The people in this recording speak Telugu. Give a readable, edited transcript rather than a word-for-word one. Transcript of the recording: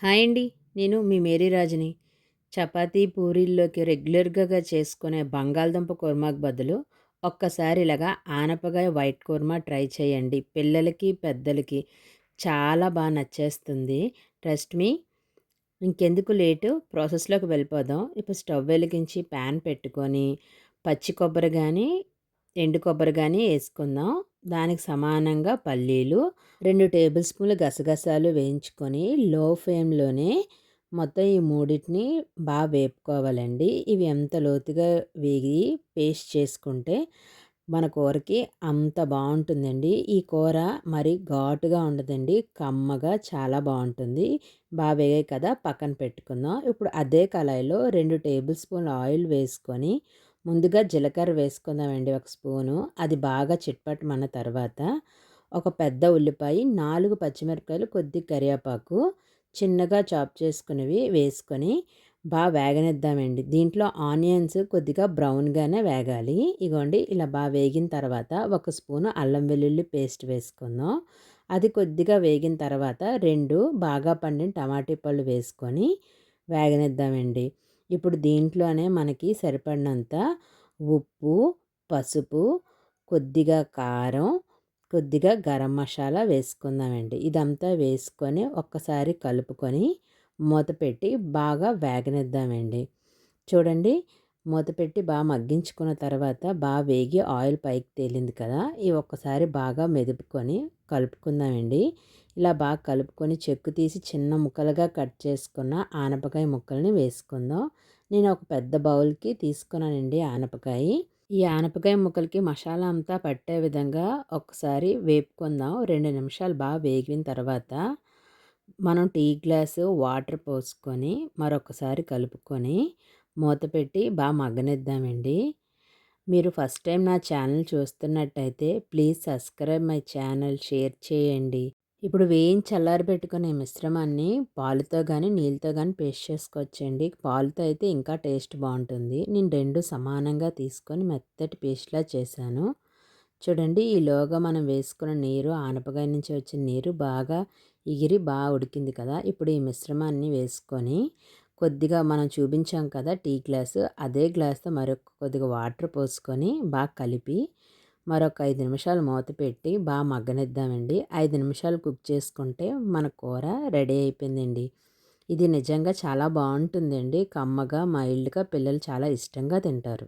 హాయ్ అండి. నేను మీ మేరీ రాజుని. చపాతీ, పూరీల్లోకి రెగ్యులర్‌గా చేసుకునే బంగాళదుంప కుర్మాకు బదులు ఒక్కసారి ఇలాగా ఆనపకాయ వైట్ కుర్మా ట్రై చేయండి. పిల్లలకి, పెద్దలకి చాలా నచ్చేస్తుంది. Trust me. ఇంకెందుకు లేటు ప్రాసెస్‌లోకి వెళ్ళిపోదాం. ఇప్పుడు స్టవ్ వెలిగించి ప్యాన్ పెట్టుకొని పచ్చి కొబ్బరి గానీ, ఎండు కొబ్బరి గానీ యేసుకుందాం. దానికి సమానంగా పల్లీలు, 2 టేబుల్ స్పూన్లు గసగసాలు వేయించుకొని లో ఫ్లేమ్‌లోనే మొత్తం ఈ మూడిటిని వేపుకోవాలండి. ఇవి ఎంత లోతుగా వేగి పేస్ట్ చేసుకుంటే మన కూరకి అంత బావుంటుందండి. ఈ కూర మరి ఘాటుగా ఉండదండి. కమ్మగా చాలా బావుంటుంది. వేగాయి కదా! పక్కన పెట్టుకుందాం. ఇప్పుడు అదే కళాయిలో 2 టేబుల్ స్పూన్ల ఆయిల్ వేసుకొని ముందుగా జీలకర్ర వేసుకుందామండి ఒక స్పూను. అది బాగా చిట్పటమన్న తర్వాత ఒక పెద్ద ఉల్లిపాయ, 4 పచ్చిమిరపకాయలు, కొద్దిగా కరివేపాకు చిన్నగా చాప్ చేసుకున్నవి వేసుకొని వేగనిద్దామండి. దీంట్లో ఆనియన్స్ కొద్దిగా బ్రౌన్‌గానే వేగాలి. ఇగోండి ఇలా వేగిన తర్వాత ఒక స్పూను అల్లం వెల్లుల్లి పేస్ట్ వేసుకుందాం. అది కొద్దిగా వేగిన తర్వాత 2 బాగా పండిన టమాటీ పళ్ళు వేసుకొని వేగనిద్దామండి. ఇప్పుడు దీంట్లోనే మనకి సరిపడినంత ఉప్పు, పసుపు, కొద్దిగా కారం, కొద్దిగా గరం మసాలా వేసుకుందామండి. ఇదంతా వేసుకొని ఒక్కసారి కలుపుకొని మూత పెట్టి బాగా వేగనిద్దామండి. చూడండి, మూత పెట్టి మగ్గించుకున్న తర్వాత వేగి ఆయిల్ పైకి తేలింది కదా! ఇవి ఒక్కసారి బాగా మెదుపుకొని కలుపుకుందామండి. ఇలా కలుపుకొని చెక్కు తీసి చిన్న ముక్కలుగా కట్ చేసుకున్న ఆనపకాయ ముక్కల్ని వేసుకుందాం. నేను ఒక పెద్ద బౌల్‌కి తీసుకున్నానండి ఆనపకాయ. ఈ ఆనపకాయ ముక్కలకి మసాలా అంతా పట్టే విధంగా ఒకసారి వేపుకుందాం. 2 నిమిషాలు వేగిన తర్వాత మనం టీ గ్లాసు వాటర్ పోసుకొని మరొకసారి కలుపుకొని మూత పెట్టి మగ్గనిద్దామండి. మీరు ఫస్ట్ టైం నా ఛానల్ చూస్తున్నట్టయితే please subscribe my channel, share చేయండి. ఇప్పుడు వేయించి చల్లారబెట్టుకునే మిశ్రమాన్ని పాలుతో కానీ, నీళ్ళతో కానీ పేస్ట్ చేసుకోవచ్చండి. పాలుతో అయితే ఇంకా టేస్ట్ బాగుంటుంది. నేను 2 సమానంగా తీసుకొని మెత్తటి పేస్ట్‌లా చేశాను. చూడండి, ఈలోగా మనం వేసుకున్న నీరు, ఆనపకాయ నుంచి వచ్చిన నీరు బాగా ఎగిరి ఉడికింది కదా! ఇప్పుడు ఈ మిశ్రమాన్ని వేసుకొని కొద్దిగా మనం చూపించాం కదా టీ గ్లాసు, అదే గ్లాస్‌తో మరొక కొద్దిగా వాటర్ పోసుకొని కలిపి మరొక 5 నిమిషాలు మూత పెట్టి మగ్గనిద్దామండి. 5 నిమిషాలు కుక్ చేసుకుంటే మన కూర రెడీ అయిపోయిందండి. ఇది నిజంగా చాలా బాగుంటుందండి. కమ్మగా, మైల్డ్‌గా పిల్లలు చాలా ఇష్టంగా తింటారు.